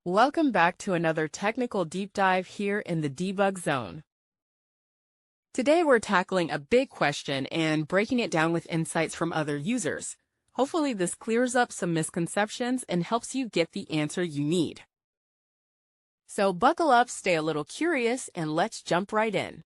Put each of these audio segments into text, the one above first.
Welcome back to another technical deep dive here in the debug zone. Today we're tackling a big question and breaking it down with insights from other users. Hopefully this clears up some misconceptions and helps you get the answer you need. So buckle up, stay a little curious, and let's jump right in.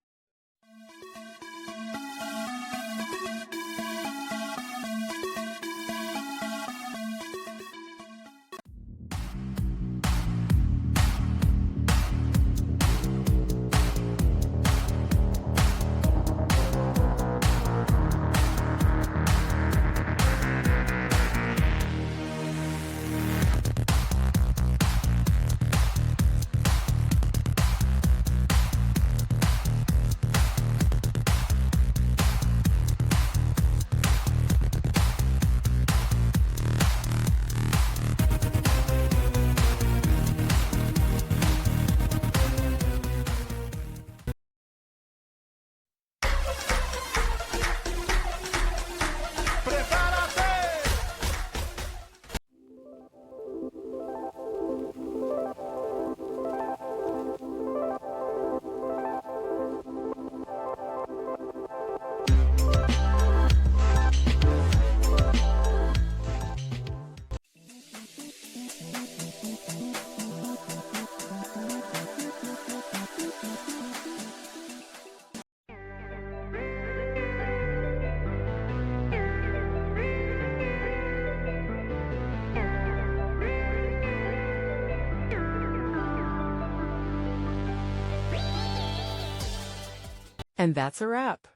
And that's a wrap.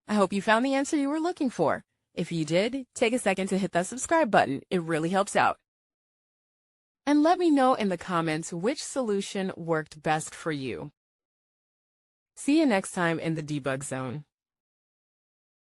I hope you found the answer you were looking for. If you did, take a second to hit that subscribe button. It really helps out. And let me know in the comments which solution worked best for you. See you next time in the debug zone.